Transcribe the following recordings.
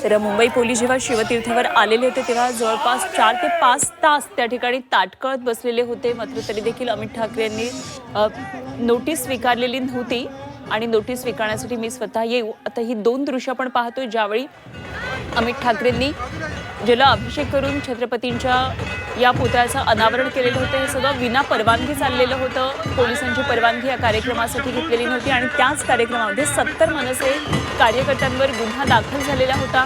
तर मुंबई पोलीस जेव्हा शिवतीर्थावर आलेले होते तेव्हा जवळपास 4 ते 5 तास त्या ठिकाणी ताटकळत बसलेले होते। मात्र तरी देखील अमित ठाकरे यांनी नोटीस स्वीकारलेली नव्हती आणि नोटीस स्वीकारण्यासाठी मी स्वतः येऊ। आता ही 2 दृश्य आपण पाहतोय ज्यावेळी अमित ठाकरेंनी ज्याला अभिषेक करून छत्रपतींच्या या पुतळ्याचं अनावरण केलेलं होतं। हे सगळं विना परवानगी चाललेलं होतं। पोलिसांची परवानगी या कार्यक्रमासाठी घेतलेली नव्हती आणि त्याच कार्यक्रमामध्ये 70 मनसे कार्यकर्त्यांवर गुन्हा दाखल झालेला होता।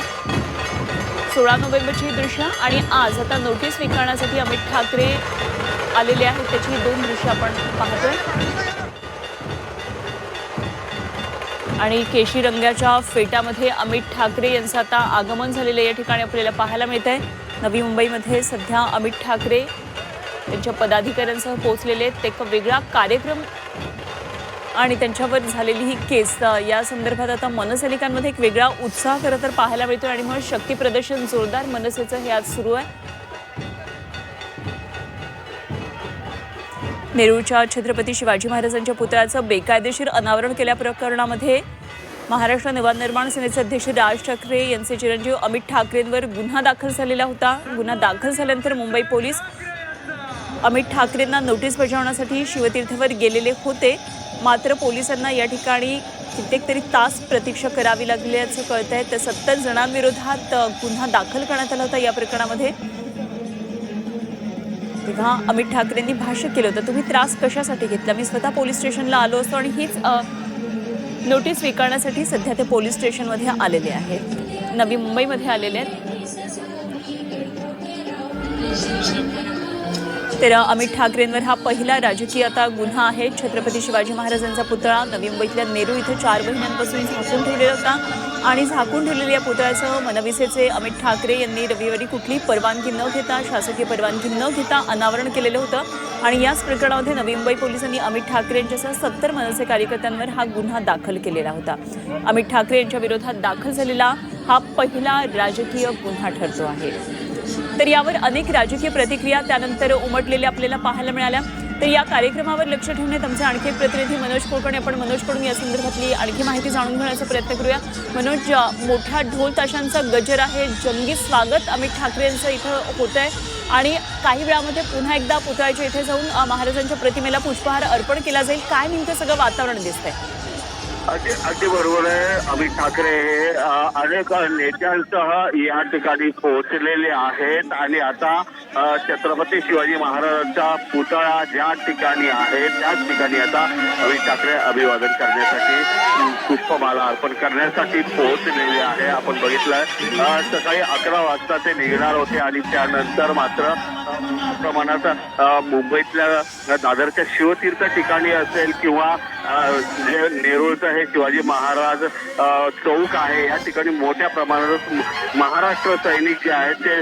16 नोव्हेंबरची दृश्य आणि आज आता नोटीस स्वीकारण्यासाठी अमित ठाकरे आलेले आहेत त्याची ही 2 दृश्य आपण पाहतोय। आणि केशरी रंगाच्या फेट्यामध्ये अमित ठाकरे यांचं आता आगमन झालेलं या ठिकाणी आपल्याला पाहायला मिळतंय। नवी मुंबईमध्ये सध्या अमित ठाकरे त्यांच्या पदाधिकाऱ्यांसह पोहोचलेले आहेत। एक वेगळा कार्यक्रम आणि त्यांच्यावर झालेली ही केस या संदर्भात आता मनसैनिकांमध्ये एक वेगळा उत्साह खरं तर पाहायला मिळतोय आणि मग शक्ती प्रदर्शन जोरदार मनसेचं हे आज सुरू आहे। नेरूळच्या छत्रपती शिवाजी महाराजांच्या पुतळ्याचं बेकायदेशीर अनावरण केल्या प्रकरणामध्ये महाराष्ट्र नवनिर्माण सेनेचे अध्यक्ष राज ठाकरे यांचे चिरंजीव अमित ठाकरेंवर गुन्हा दाखल झालेला होता। गुन्हा दाखल झाल्यानंतर मुंबई पोलीस अमित ठाकरेंना नोटीस बजावण्यासाठी शिवतीर्थावर गेलेले होते। मात्र पोलिसांना या ठिकाणी कित्येक तरी तास प्रतीक्षा करावी लागल्याचं कळतंय। तर 70 जणांविरोधात गुन्हा दाखल करण्यात आला होता या प्रकरणामध्ये। तेव्हा अमित ठाकरेंनी भाष्य केलं होतं, तुम्ही त्रास कशासाठी घेतला, मी स्वतः पोलीस स्टेशनला आलो असतो आणि हीच नोटीस स्वीकारण्यासाठी सध्या ते पोलीस स्टेशनमध्ये आलेले आहेत, नवी मुंबईमध्ये आलेले आहेत। तर अमित ठाकरेंवर हा पहिला राजकीय आता गुन्हा आहे। छत्रपती शिवाजी महाराजांचा पुतळा नवी मुंबईतल्या नेरूळ इथे 4 महिन्यांपासून झाकून ठेवलेला होता आणि झाकून ठेवलेल्या या पुतळ्याचं मनविसेचे अमित ठाकरे यांनी रविवारी कुठलीही परवानगी न घेता, शासकीय परवानगी न घेता अनावरण केलेलं होतं आणि याच प्रकरणामध्ये नवी मुंबई पोलिसांनी अमित ठाकरे यांच्यासह 70 मनसे कार्यकर्त्यांवर हा गुन्हा दाखल केलेला होता। अमित ठाकरे यांच्या विरोधात दाखल झालेला हा पहिला राजकीय गुन्हा ठरतो आहे। तर यावर अनेक राजकीय प्रतिक्रिया त्यानंतर उमटलेल्या आपल्याला पाहायला मिळाल्या। तर या कार्यक्रमावर लक्ष ठेवण्यात आमचे आणखी एक प्रतिनिधी मनोज कोळकणे, आपण मनोजकडून या संदर्भातली आणखी माहिती जाणून घेण्याचा प्रयत्न करूया। मनोज, मोठ्या ढोल ताशांचा गजर आहे, जंगी स्वागत अमित ठाकरे यांचं इथं होत आहे आणि काही वेळामध्ये पुन्हा एकदा पुतळ्याच्या इथे जाऊन महाराजांच्या प्रतिमेला पुष्पहार अर्पण केला जाईल। काय नेमकं सगळं वातावरण दिसतंय? अगदी बरोबर आहे। अमित ठाकरे हे अनेक नेत्यांसह या ठिकाणी पोहोचलेले आहेत आणि आता छत्रपती शिवाजी महाराजांचा पुतळा ज्या ठिकाणी आहे त्याच ठिकाणी आता अमित ठाकरे अभिवादन करण्यासाठी, पुष्पमाला अर्पण करण्यासाठी पोहोचलेले आहे। आपण बघितलं सकाळी 11 वाजता ते निघणार होते आणि त्यानंतर मात्र प्रमाणात मुंबईतल्या दादरच्या शिवतीर्थ ठिकाणी असेल किंवा जे नेरूळचं हे शिवाजी महाराज चौक आहे या ठिकाणी मोठ्या प्रमाणात महाराष्ट्र सैनिक जे आहेत ते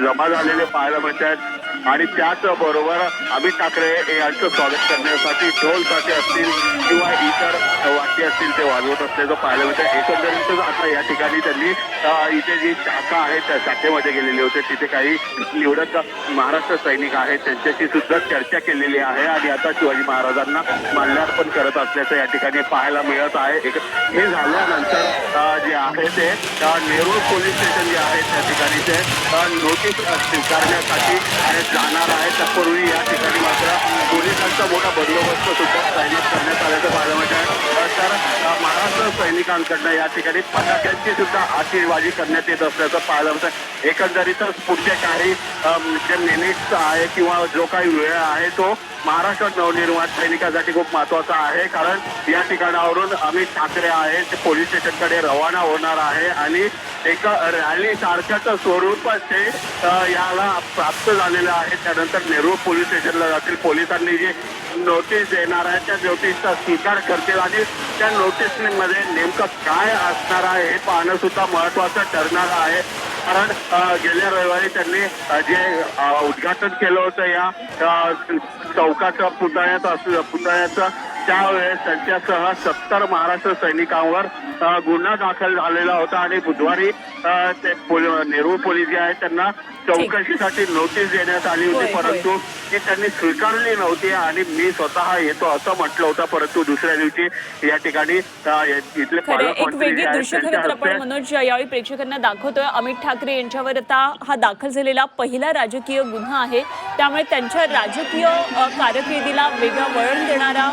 जमा झालेले पाहायला मिळतात आणि त्याचबरोबर अमित ठाकरे यांचं स्वागत करण्यासाठी ढोल ताशे असतील किंवा इतर वाद्य असतील ते वाजवत असल्याचं पाहायला मिळतं। एकंदरीतच आता या ठिकाणी त्यांनी इथे जी शाखा आहे त्या शाखेमध्ये गेलेले होते, तिथे काही निवडक महाराष्ट्र सैनिक आहेत त्यांच्याशी सुद्धा चर्चा केलेली आहे आणि आता शिवाजी महाराजांना माल्यार्पण करत असल्याचं या ठिकाणी पाहायला मिळत आहे। हे झाल्यानंतर जे आहे ते नेरूळ पोलीस स्टेशन जे आहे त्या ठिकाणी ते नोटीस स्वीकारण्यासाठी जाणार आहे। त्यापूर्वी या ठिकाणी मात्र पोलिसांचा मोठा बंदोबस्त सुद्धा तैनात करण्यात आल्याचं पाहायला मिळत आहे। तर महाराष्ट्र सैनिकांकडनं या ठिकाणी फटाक्यांची सुद्धा आतिषबाजी करण्यात येत असल्याचं पाहायला मिळतं। एकंदरीतच पुढचे काही जे मिनिट्स आहे किंवा जो काही वेळ आहे तो महाराष्ट्र नवनिर्माण सैनिकांसाठी खूप महत्वाचा आहे, कारण या ठिकाणावरून अमित ठाकरे आहेत ते पोलीस स्टेशनकडे रवाना होणार आहे आणि एक रॅली सारख्याच स्वरूप ते याला प्राप्त झालेलं आहे। त्यानंतर नेरूळ पोलीस स्टेशनला जातील, पोलिसांनी जी नोटीस देणार आहे त्या नोटीसचा स्वीकार करतील आणि त्या नोटीसमध्ये नेमकं काय असणार आहे हे पाहणं सुद्धा महत्वाचं ठरणार आहे। कारण गेल्या रविवारी त्यांनी जे उद्घाटन केलं होतं या चौकाच्या पुतळ्याचं त्यावेळेस त्यांच्यासह 70 महाराष्ट्र सैनिकांवर गुन्हा दाखल झालेला होता आणि बुधवारी ते नेरूळ पोलीस जे आहेत त्यांना चौकशीसाठी नोटीस देण्यात आली होती, परंतु ती त्यांनी स्वीकारली नव्हती आणि मी स्वतः येतो असं म्हटलं होतं. परंतु दुसऱ्या दिवशी या ठिकाणी इथले एक वेगळी दृश्य खरं तर आपण मनोज यावेळी प्रेक्षकांना दाखवतोय. अमित ठाकरे यांच्यावर आता हा दाखल झालेला पहिला राजकीय गुन्हा आहे, त्यामुळे त्यांच्या राजकीय कारकिर्दीला वेगळं वळण देणारा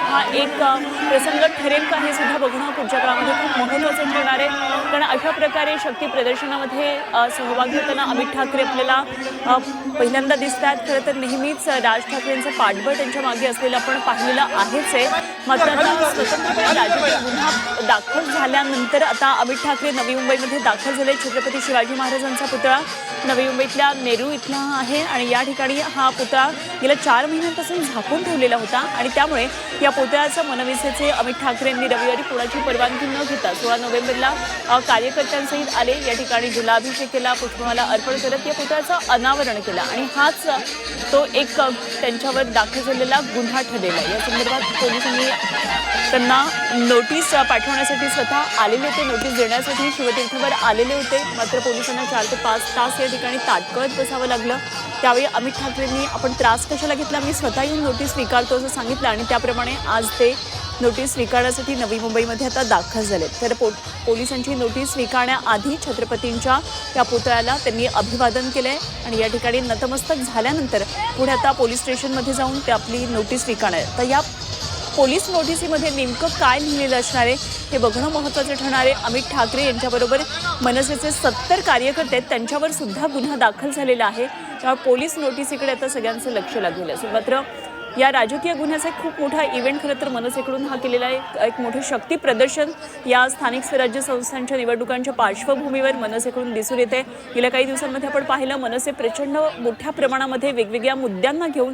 हा एक प्रसंग ठरेल का हे सुद्धा बघणं पुढच्या काळामध्ये खूप महत्त्वाचं ठरणार आहे. कारण अशा प्रकारे शक्ती प्रदर्शनामध्ये सहभाग घेताना अमित ठाकरे आपल्याला पहिल्यांदा दिसतात. खरं तर नेहमीच राज ठाकरेंचं पाठबळ त्यांच्या मागे असलेलं आपण पाहिलेलं आहेच आहे. मात्र आता स्वतंत्रपणे राजकीय गुन्हा दाखल झाल्यानंतर आता अमित ठाकरे नवी मुंबईमध्ये दाखल झाले. छत्रपती शिवाजी महाराजांचा पुतळा नवी मुंबईतल्या नेरूळ इथला आहे आणि या ठिकाणी हा पुतळा गेल्या 4 महिन्यांपासून झाकून ठेवलेला होता आणि त्यामुळे या पुतळ्याचं मनविसेचे अमित ठाकरेंनी रविवारी कोणाची परवानगी न घेता 16 नोव्हेंबरला कार्यकर्त्यांसहित आले. या ठिकाणी जलाभिषेक केला, पुष्पमाला अर्पण करत या पुतळ्याचं अनावरण केलं आणि हाच तो एक त्यांच्यावर दाखल झालेला गुन्हा ठरलेला. या संदर्भात पोलिसांनी त्यांना नोटीस पाठवण्यासाठी स्वतः आलेले होते, नोटीस देण्यासाठी शिवतीर्थावर आलेले होते. मात्र पोलिसांना 4 ते 5 तास या ठिकाणी ताटकळत बसावं लागलं. त्यावेळी अमित ठाकरेंनी आपण त्रास कशाला घेतला, मी स्वतः येऊन नोटीस स्वीकारतो असं सांगितलं आणि त्याप्रमाणे आज ते नोटीस स्वीकारण्यासाठी नवी मुंबईमध्ये आता दाखल झाले. तर पोलिसांची नोटीस स्वीकारण्याआधी छत्रपतींच्या या पुतळ्याला त्यांनी अभिवादन केलंय आणि या ठिकाणी नतमस्तक झाल्यानंतर पुढे आता पोलीस स्टेशनमध्ये जाऊन ते आपली नोटीस स्वीकारणार. तर या पोलीस नोटिसीमध्ये नेमकं काय लिहिलेलं असणार आहे हे बघणं महत्त्वाचं ठरणार आहे. अमित ठाकरे यांच्याबरोबर मनसेचे 70 कार्यकर्ते आहेत, त्यांच्यावर सुद्धा गुन्हा दाखल झालेला आहे. त्यामुळे पोलीस नोटीसीकडे आता सगळ्यांचं लक्ष लागलेलं असेल. मात्र या राजकीय गुन्ह्याचा एक खूप मोठा इव्हेंट खरं तर मनसेकडून हा केलेला आहे. एक मोठं शक्ती प्रदर्शन या स्थानिक स्वराज्य संस्थांच्या निवडणुकांच्या पार्श्वभूमीवर मनसेकडून दिसून येते. गेल्या काही दिवसांमध्ये आपण पाहिलं मनसे प्रचंड मोठ्या प्रमाणामध्ये वेगवेगळ्या मुद्द्यांना घेऊन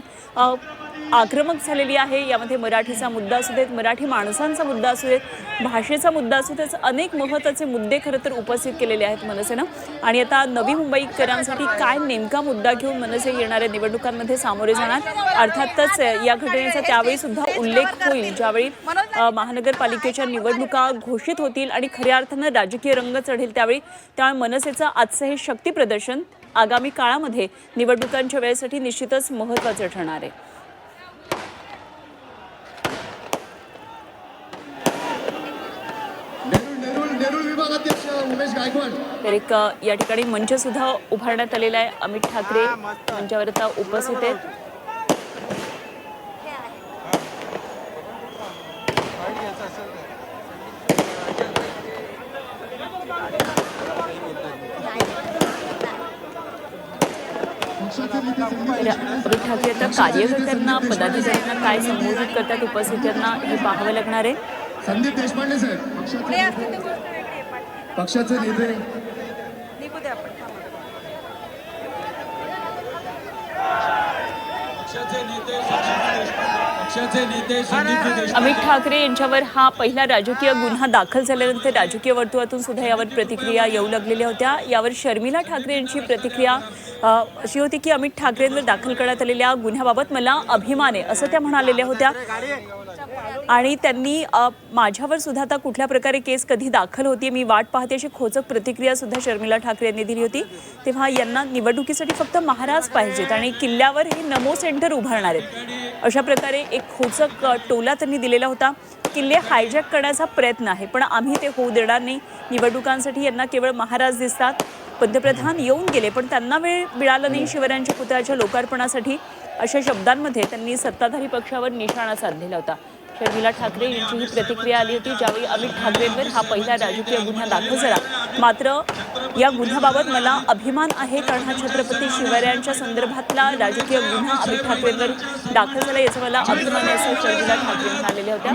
आक्रमक झालेली आहे. यामध्ये मराठीचा मुद्दा असू देत, मराठी माणसांचा मुद्दा असू देत, भाषेचा मुद्दा असू देत, अनेक महत्त्वाचे मुद्दे खरं तर उपस्थित केलेले आहेत मनसेनं. आणि आता नवी मुंबईकरांसाठी काय नेमका मुद्दा घेऊन मनसे येणाऱ्या निवडणुकांमध्ये सामोरे जाणार, अर्थातच या घटनेचा त्यावेळी सुद्धा उल्लेख होईल ज्यावेळी महानगरपालिकेच्या निवडणुका घोषित होतील आणि खऱ्या अर्थानं राजकीय रंग चढेल त्यावेळी. त्यामुळे मनसेचं आजचं हे शक्ती प्रदर्शन आगामी काळामध्ये निवडणुकांच्या वेळेसाठी निश्चितच महत्त्वाचं ठरणार आहे. तर एक या ठिकाणी मंच सुद्धा उभारण्यात आलेला आहे. अमित ठाकरे मंचावर आता उपस्थित आहेत. अमित ठाकरे आता कार्यकर्त्यांना पदाधिकाऱ्यांना काय संबोधित करतात उपस्थितांना हे पाहावं लागणार आहे. संदीप देशपांडे साहेब पक्षाचे नेते अमित ठाकरे यांच्यावर हा पहिला राजकीय गुन्हा दाखल झाल्यानंतर राजकीय वर्तुळातून सुद्धा यावर प्रतिक्रिया येऊ लागलेल्या होत्या. यावर शर्मिला ठाकरे यांची प्रतिक्रिया अशी होती की अमित ठाकरेंवर दाखल करण्यात आलेल्या गुन्ह्याबाबत मला अभिमान आहे असं त्या म्हणालेल्या होत्या आणि त्यांनी माझ्यावर सुद्धा आता कुठल्या प्रकारे केस कधी दाखल होती मी वाट पाहते अशी खोचक प्रतिक्रिया सुद्धा शर्मिला ठाकरे यांनी दिली होती. तेव्हा यांना निवडणुकीसाठी फक्त महाराज पाहिजेत आणि किल्ल्यावर हे नमो सेंटर उभारणार आहेत अशा प्रकारे एक खोचक टोला त्यांनी दिलेला होता. किल्ले हायजॅक करण्याचा प्रयत्न आहे पण आम्ही ते होऊ देणार नाही. निवडणुकांसाठी यांना केवळ महाराज दिसतात. पंतप्रधान येऊन गेले पण त्यांना वेळ मिळाला नाही शिवरायांच्या पुतळ्याच्या लोकार्पणासाठी अशा शब्दांमध्ये त्यांनी सत्ताधारी पक्षावर निशाणा साधलेला होता. शर्मिला ठाकरे यांची ही प्रतिक्रिया आली होती ज्यावेळी अमित ठाकरेंवर हा पहिला राजकीय गुन्हा दाखल झाला. मात्र या गुन्ह्याबाबत मला अभिमान आहे कारण हा छत्रपती शिवरायांच्या संदर्भातला राजकीय गुन्हा अमित ठाकरेंवर दाखल झाला याचा मला अभिमान आहे असं शर्मिला ठाकरे म्हणालेल्या होत्या.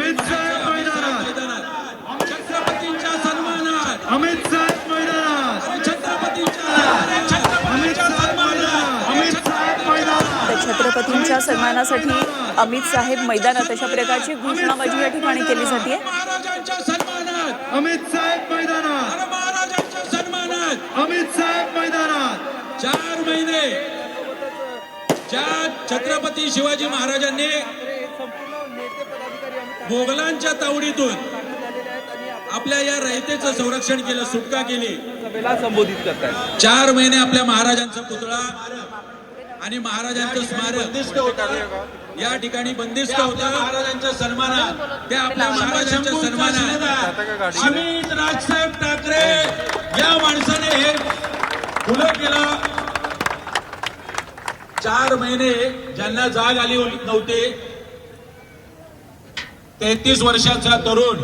छत्रपतींच्या सन्मानासाठी अमित साहेब मैदानात अशा प्रकारची घोषणाबाजी या ठिकाणी केली जाते. अमित साहेब मैदानात, महाराजांच्या सन्मानात अमित साहेब मैदानात. 4 महिने ज्या छत्रपती शिवाजी महाराजांनी मोगलांच्या तावडीतून आपल्या या रयतेचं संरक्षण केलं, सुटका केली. सभेला संबोधित करतायत. 4 महिने आपल्या महाराजांचा पुतळा आणि महाराजांचं स्मारक बंदिस्त होता या ठिकाणी बंदिस्त होता. महाराजांच्या सन्मानात त्या आपल्या महाराजांच्या सन्मानात अमित राजसाहेब ठाकरे या माणसाने हे खुलं केलं. 4 महिने ज्यांना जाग आली नव्हती, 33 वर्षाचा तरुण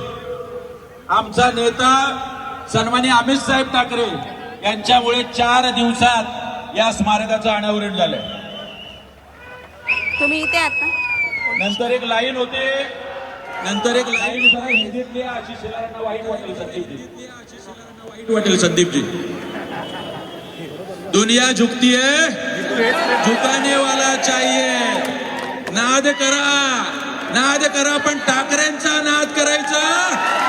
आमचा नेता सन्माननीय अमित साहेब ठाकरे यांच्यामुळे 4 दिवसात या स्मारकाचं अनावरण झालं. तुम्ही इथे आता नंतर एक लाईन होते, जरा हिंदीतली आशिष शेलारांना वाईट वाटली संदीपजी. वाईट वाटेल संदीपजी. दुनिया झुकती है, झुकाने वाला चाहिए. नाद करा पण ठाकरेंचा नाद करायचा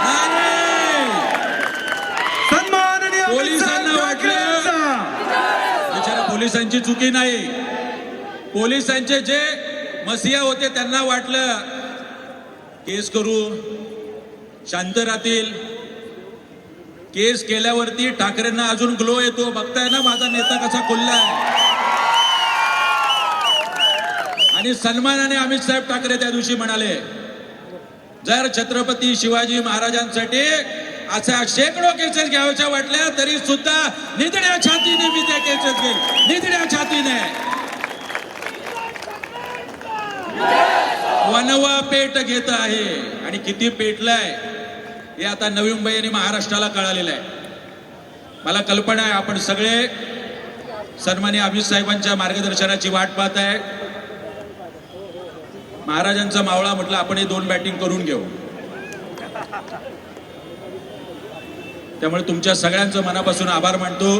नाही. सन्माननीय पोलिसांना वाटलं, बिचारा पोलिसांची चुकी नाही. पोलिसांचे जे मसिया होते त्यांना वाटलं केस करू, शांत राहतील. केस केल्यावरती ठाकरेंना अजून ग्लो येतो. बघताय ना माझा नेता कसा खुललाय. आणि सन्मानाने अमित साहेब ठाकरे त्या दिवशी म्हणाले, जर छत्रपती शिवाजी महाराजांसाठी अशा शेकडो केसेस घ्यायच्या वाटल्या तरी सुद्धा निधड्या छातीने मी त्या केसेस घेईन, निधड्या छातीने. वनवा पेट घेत आहे आणि किती पेटलाय हे आता नवी मुंबई आणि महाराष्ट्राला कळालेलं आहे. मला कल्पना आहे आपण सगळे सन्माननीय अमित साहेबांच्या मार्गदर्शनाची वाट पाहत आहे. महाराजांचा मावळा म्हटलं आपण हे 2 बॅटिंग करून घेऊ. त्यामुळे तुमच्या सगळ्यांचं मनापासून आभार मानतो.